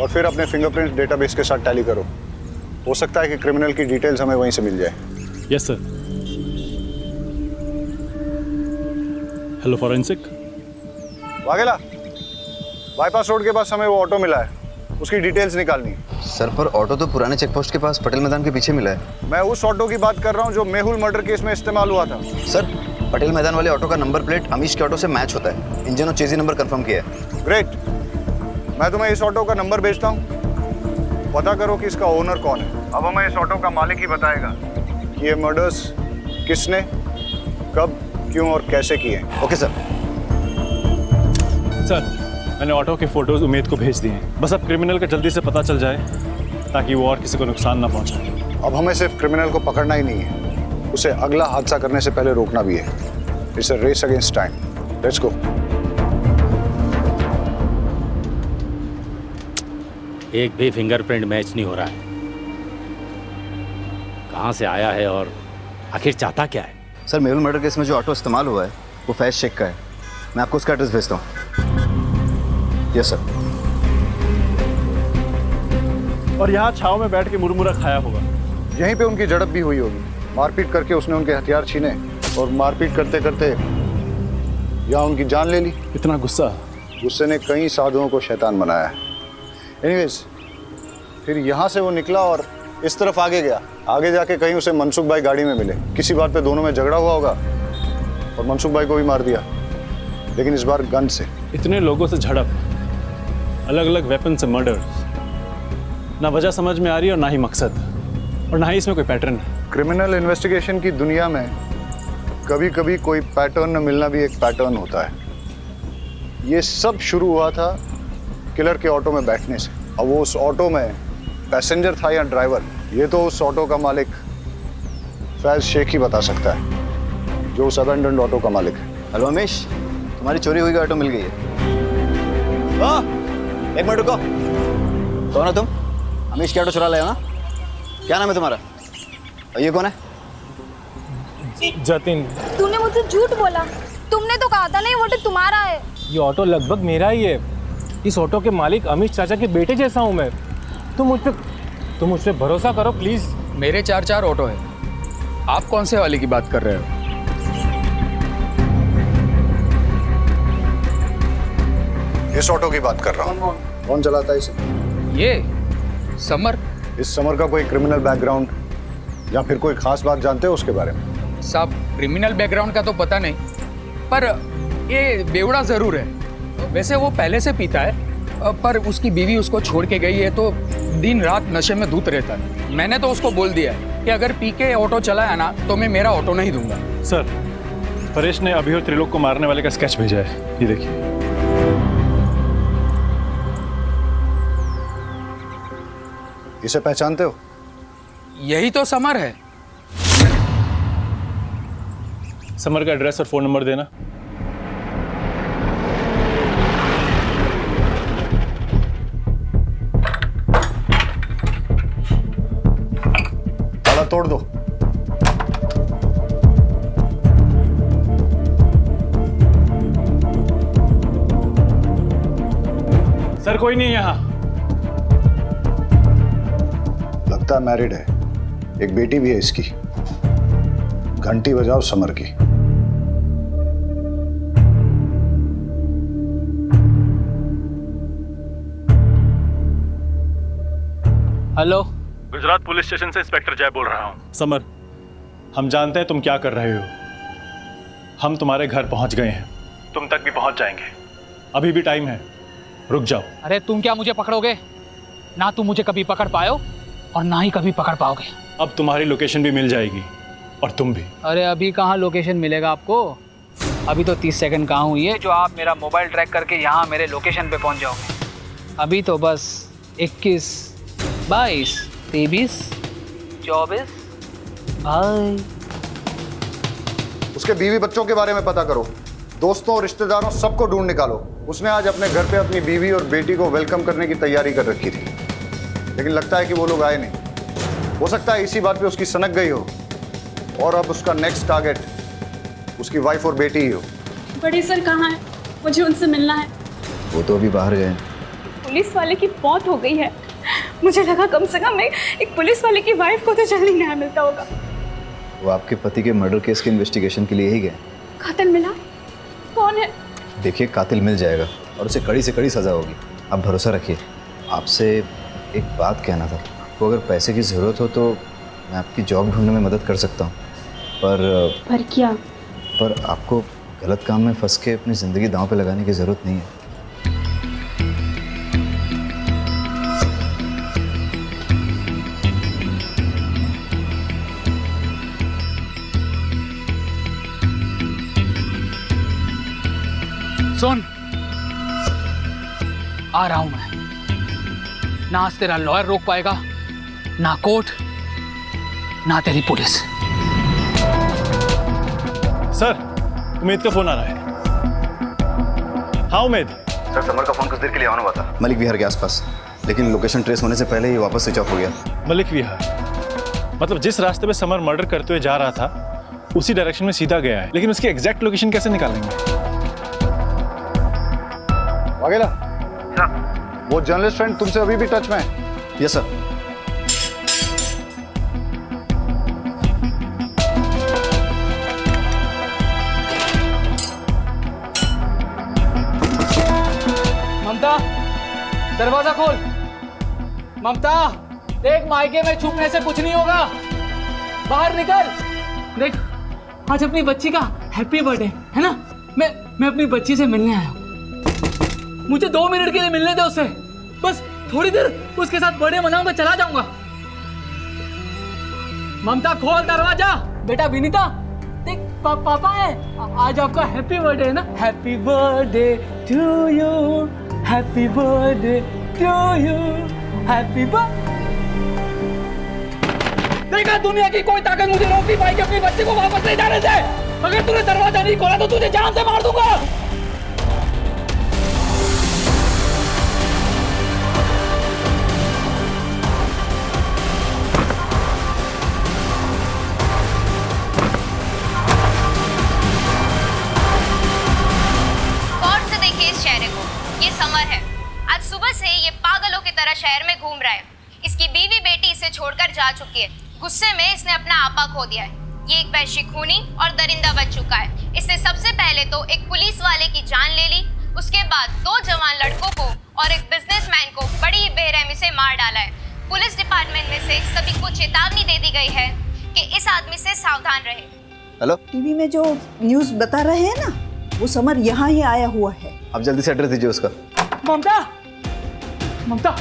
और फिर अपने फिंगरप्रिंट डेटाबेस के साथ टैली करो। हो सकता है कि क्रिमिनल की डिटेल्स हमें वहीं से मिल जाए। Yes sir. Hello forensic. Vaghela, bypass road के पास हमें वो ऑटो मिला है, उसकी डिटेल्स निकालनी है। सर पर ऑटो तो पुराने चेक पोस्ट के पास पटेल मैदान के पीछे मिला है। मैं उस ऑटो की बात कर रहा हूँ जो मेहुल मर्डर केस में इस्तेमाल हुआ था। सर पटेल मैदान वाले ऑटो का नंबर प्लेट अमीश के ऑटो से मैच होता है। इंजन और चेजी नंबर कंफर्म किया है। ग्रेट, मैं तुम्हें इस ऑटो का नंबर भेजता हूँ, पता करो कि इसका ओनर कौन है। अब हमें इस ऑटो का मालिक ही बताएगा कि ये मर्डर्स किसने, कब, क्यों और कैसे किए। Okay sir. सर मैंने ऑटो के फोटोज उमेद को भेज दिए हैं, बस अब क्रिमिनल का जल्दी से पता चल जाए ताकि वो और किसी को नुकसान ना पहुंचाए। अब हमें सिर्फ क्रिमिनल को पकड़ना ही नहीं है, उसे अगला हादसा करने से पहले रोकना भी है। It's a race against time. Let's go. एक भी फिंगरप्रिंट मैच नहीं हो रहा है। कहाँ से आया है और आखिर चाहता क्या है? सर मेहुल मर्डर केस में जो ऑटो इस्तेमाल हुआ है वो फैज शेख का है। मैं आपको उसका एड्रेस भेजता हूँ। Yes sir. और यहाँ छाव में बैठ के मुरमुरा खाया होगा। यहीं पे उनकी झड़प भी हुई होगी। मारपीट करके उसने उनके हथियार छीने और मारपीट करते करते यहाँ उनकी जान ले ली। इतना गुस्सा? गुस्से ने कई साधुओं को शैतान बनाया है। एनीवेज, फिर यहाँ से वो निकला और इस तरफ आगे गया। आगे जाके कहीं उसे मनसुख भाई गाड़ी में मिले। किसी बात पे दोनों में झगड़ा हुआ होगा और मनसुख भाई को भी मार दिया, लेकिन इस बार गन से। इतने लोगों से झड़प, अलग अलग वेपन से मर्डर, ना वजह समझ में आ रही और ना ही मकसद, और ना ही इसमें कोई पैटर्न है। क्रिमिनल इन्वेस्टिगेशन की दुनिया में कभी कभी कोई पैटर्न न मिलना भी एक पैटर्न होता है। ये सब शुरू हुआ था किलर के ऑटो में बैठने से। अब वो उस ऑटो में पैसेंजर था या ड्राइवर, ये तो उस ऑटो का मालिक फैज शेख ही बता सकता है, जो उस अबेंडन्ड ऑटो का मालिक है। हेलो अमीश, तुम्हारी चोरी हुई ऑटो मिल गई है। एक मिनट रुको। कौन हो तुम? अमीश की ऑटो चुरा लाए हो ना? क्या नाम है तुम्हारा? और ये कौन है? जतिन। तूने मुझसे झूठ बोला। तुमने तो कहा था ना ये ऑटो तुम्हारा है। ये ऑटो लगभग मेरा ही है। इस ऑटो के मालिक अमित चाचा के बेटे जैसा हूँ मैं। तुम मुझ पे भरोसा करो प्लीज। मेरे 4 ऑटो है, आप कौन से वाले की बात कर रहे हो? इस ऑटो की बात कर रहा हूँ। कौन चलाता है इसे? ये समर। इस समर का कोई क्रिमिनल बैकग्राउंड या फिर कोई खास बात जानते हो उसके बारे में? साहब, क्रिमिनल बैकग्राउंड का तो पता नहीं, पर ये बेवड़ा जरूर है। वैसे वो पहले से पीता है, पर उसकी बीवी उसको छोड़ के गई है तो दिन रात नशे में धूत रहता है। मैंने तो उसको बोल दिया है कि अगर पी के ऑटो चलाया ना तो मैं मेरा ऑटो नहीं दूंगा। सर, परेश ने अभी और त्रिलोक को मारने वाले का स्केच भेजा है, ये देखिए। इसे पहचानते हो? यही तो समर है। समर का एड्रेस और फोन नंबर देना। ताला तोड़ दो। सर, कोई नहीं यहाँ। लगता है मैरिड है, एक बेटी भी है इसकी। घंटी बजाओ समर की। हेलो, गुजरात पुलिस स्टेशन से इंस्पेक्टर जय बोल रहा हूँ। समर, हम जानते हैं तुम क्या कर रहे हो। हम तुम्हारे घर पहुंच गए हैं, तुम तक भी पहुंच जाएंगे। अभी भी टाइम है, रुक जाओ। अरे तुम क्या मुझे पकड़ोगे? ना तुम मुझे कभी पकड़ पाओ और ना ही कभी पकड़ पाओगे। अब तुम्हारी लोकेशन भी मिल जाएगी और तुम भी। अरे अभी कहाँ लोकेशन मिलेगा आपको? अभी तो 30 सेकंड कहाँ हुई है जो आप मेरा मोबाइल ट्रैक करके यहाँ मेरे लोकेशन पे पहुँच जाओगे। अभी तो बस 21, 22, 23, 24, भाई। उसके बीवी बच्चों के बारे में पता करो, दोस्तों और रिश्तेदारों सबको ढूंढ निकालो। उसने आज अपने घर पे अपनी बीवी और बेटी को वेलकम करने की तैयारी कर रखी थी, लेकिन लगता है कि वो लोग आए नहीं। हो सकता है इसी बात पे उसकी सनक गई हो और अब उसका नेक्स्ट टारगेट उसकी वाइफ और बेटी ही हो। बड़े सर कहाँ हैं? मुझे उनसे मिलना है। वो तो अभी बाहर गए। पुलिस वाले की मौत हो गई है। मुझे लगा कम से कम एक पुलिस वाले की वाइफ को तो जल्दी न्याय मिलता होगा। वो आपके पति के मर्डर केस के इन्वेस्टिगेशन के लिए ही गए। कातिल मिला? कौन है? देखिए, कातिल मिल जाएगा और उसे कड़ी से कड़ी सज़ा होगी। आप भरोसा रखिए। आपसे एक बात कहना था। आपको अगर पैसे की ज़रूरत हो तो मैं आपकी जॉब ढूंढने में मदद कर सकता हूँ, पर क्या? पर आपको गलत काम में फंस के अपनी ज़िंदगी दांव पे लगाने की ज़रूरत नहीं है। सुन, आ रहा हूं मैं। ना आज तेरा लॉयर रोक पाएगा, ना कोर्ट, ना तेरी पुलिस। सर, उमेद का फोन आ रहा है। हाँ उमेद। सर, समर का फोन कुछ देर के लिए ऑन हुआ था मलिक विहार के आसपास, लेकिन लोकेशन ट्रेस होने से पहले ही वापस स्विच ऑफ हो गया। मलिक विहार मतलब जिस रास्ते पे समर मर्डर करते हुए जा रहा था उसी डायरेक्शन में सीधा गया है, लेकिन उसकी एग्जैक्ट लोकेशन कैसे निकालेंगे? वाघेला, वो जर्नलिस्ट फ्रेंड तुमसे अभी भी टच में है? Yes sir. ममता, दरवाजा खोल। ममता, देख, मायके में छुपने से कुछ नहीं होगा। बाहर निकल। देख, आज अपनी बच्ची का हैप्पी बर्थडे है ना। मैं अपनी बच्ची से मिलने आया हूँ। मुझे 2 मिनट के लिए मिलने दे उससे, बस थोड़ी देर उसके साथ बर्थडे मनाऊंगा, चला जाऊंगा। ममता, खोल दरवाजा। बेटा विनीता, देख, पापा है। आज आपका हैप्पी बर्थडे है ना। Happy birthday to you, happy birthday to you, happy birthday. देखा, दुनिया की कोई ताकत मुझे रोक नहीं पाएगी अपनी बच्ची को वापस ले जाने से। अगर तूने दरवाजा नहीं खोला तो तुझे जान से मार दूंगा। गौर से देखिए इस चेहरे को, ये समर है। पूरा शहर में घूम रहा है। इसकी बीवी बेटी इसे छोड़कर जा चुकी है। गुस्से में इसने अपना आपा खो दिया है। ये एक वैश्य खूनी और दरिंदा बन चुका है। इसने सबसे पहले तो एक पुलिस वाले की जान ले ली, उसके बाद 2 जवान लड़कों को और एक बिजनेसमैन को बड़ी ही बेरहमी से मार डाला है। पुलिस डिपार्टमेंट में से सभी को चेतावनी दे दी गई है कि इस आदमी से सावधान रहे। हेलो, टीवी में जो न्यूज़ बता रहे हैं ना, वो समर यहाँ ही आया हुआ है। आप जल्दी से एड्रेस दीजिए उसका। ममता, ममता,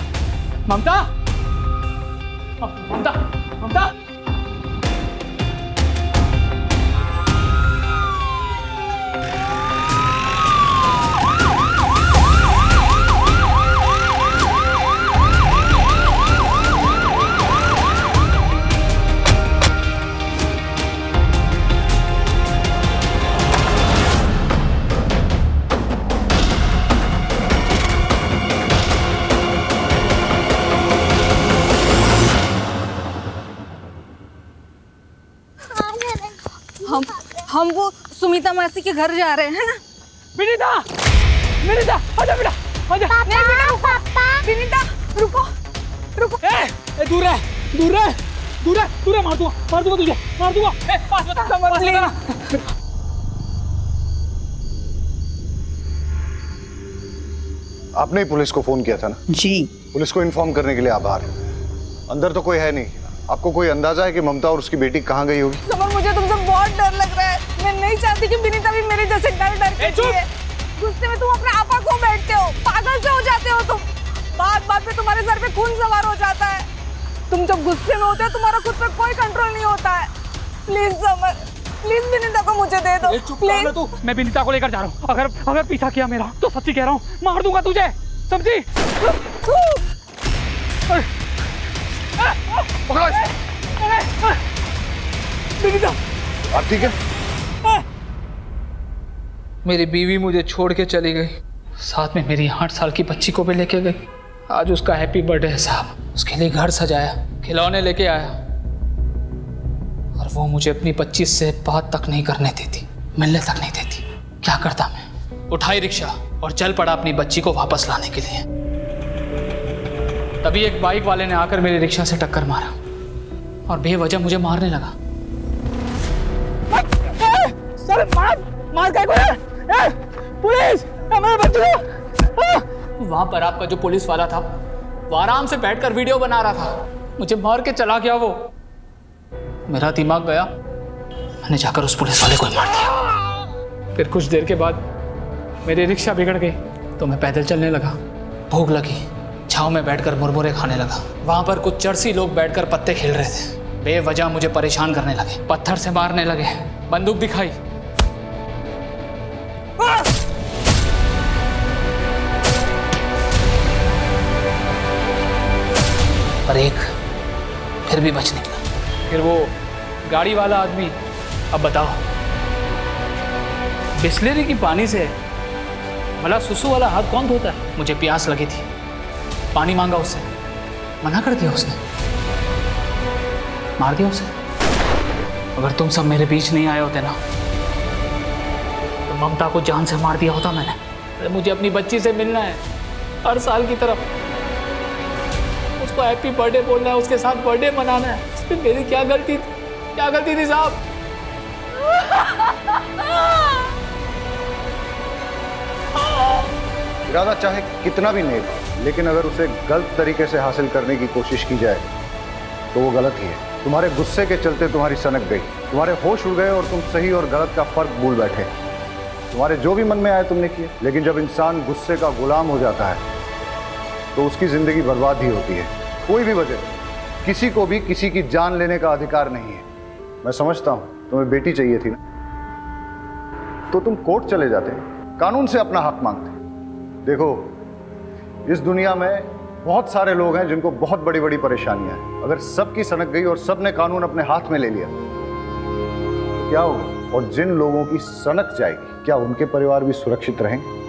ममता, ममता, ममता। हम वो सुमिता मासी के घर जा रहे हैं ना। विनीता, विनीता, आजा बेटा, आजा। नहीं बेटा, पापा। विनीता, रुको, रुको। दूर है, दूर है, दूर है, दूर है, मार दूंगा तुझे, मार दूंगा। पास बता, पास बता। आपने ही पुलिस को फोन किया था ना? जी। पुलिस को इन्फॉर्म करने के लिए आभार। अंदर तो कोई है नहीं। आपको कोई अंदाजा है कि ममता और उसकी बेटी कहाँ गई होगी? समर, मुझे तुमसे बहुत डर लग रहा है। मैं नहीं चाहती कि विनीता भी मेरे जैसे डर के जिए। गुस्से में तुम अपना आपा खो बैठते हो, पागल से हो जाते हो तुम। बात बात पे तुम्हारे सर पे खून सवार हो जाता है। तुम जब गुस्से में होते हो तुम्हारा खुद पे कोई कंट्रोल नहीं होता है। प्लीज समर, प्लीज विनीता को मुझे दे दो। प्लीज। तू, मैं विनीता को लेकर जा रहा हूँ। अगर पीछा किया मेरा तो सच्ची कह रहा हूँ, मार दूंगा तुझे, समझी? पकड़ो इसे। विनीता, आप ठीक है? मेरी बीवी मुझे छोड़ के चली गई, साथ में मेरी 8 साल की बच्ची को भी लेके गई। आज उसका हैप्पी बर्थडे है साहब। उसके लिए घर सजाया, खिलौने लेके आया, और वो मुझे अपनी 25 से बात तक नहीं करने देती, मिलने तक नहीं देती। क्या करता मैं? उठाई रिक्शा और चल पड़ा अपनी बच्ची को वापस लाने के लिए। तभी एक बाइक वाले ने आकर मेरी रिक्शा से टक्कर मारा और बेवजह मुझे मारने लगा। सर, मार क्या है? पुलिस, हमारे बच्चे को। वहां पर आपका जो पुलिस वाला था वो आराम से बैठकर वीडियो बना रहा था। मुझे मार के चला गया वो। मेरा दिमाग गया, मैंने जाकर उस पुलिस वाले को ही मार दिया। फिर कुछ देर के बाद मेरी रिक्शा बिगड़ गई तो मैं पैदल चलने लगा। भूख लगी, छांव में बैठकर मुरमुरे खाने लगा। वहां पर कुछ चरसी लोग बैठकर पत्ते खेल रहे थे। बेवजह मुझे परेशान करने लगे, पत्थर से मारने लगे, बंदूक दिखाई। पर एक फिर भी बच निकला। फिर वो गाड़ी वाला आदमी, अब बताओ, बिस्लेरी की पानी से भला सुसु वाला हाथ कौन धोता है? मुझे प्यास लगी थी, पानी मांगा उससे, मना कर दिया उसने, मार दिया उसे। अगर तुम सब मेरे बीच नहीं आए होते ना तो ममता को जान से मार दिया होता मैंने। अरे मुझे अपनी बच्ची से मिलना है हर साल की तरफ, उसको हैप्पी बर्थडे बोलना है, उसके साथ बर्थडे मनाना है। इसमें मेरी क्या गलती थी? क्या गलती थी साहब? इरादा चाहे कितना भी नेक हो, लेकिन अगर उसे गलत तरीके से हासिल करने की कोशिश की जाए तो वो गलत ही है। तुम्हारे गुस्से के चलते तुम्हारी सनक गई, तुम्हारे होश उड़ गए और तुम सही और गलत का फर्क भूल बैठे। तुम्हारे जो भी मन में आए तुमने किए, लेकिन जब इंसान गुस्से का गुलाम हो जाता है तो उसकी जिंदगी बर्बाद ही होती है। कोई भी वजह, किसी को भी किसी की जान लेने का अधिकार नहीं है। मैं समझता हूं तुम्हें बेटी चाहिए थी ना, तो तुम कोर्ट चले जाते, कानून से अपना हक मांगते। देखो, इस दुनिया में बहुत सारे लोग हैं जिनको बहुत बड़ी बड़ी परेशानियां हैं। अगर सबकी सनक गई और सबने कानून अपने हाथ में ले लिया तो क्या होगा? और जिन लोगों की सनक जाएगी, क्या उनके परिवार भी सुरक्षित रहेंगे?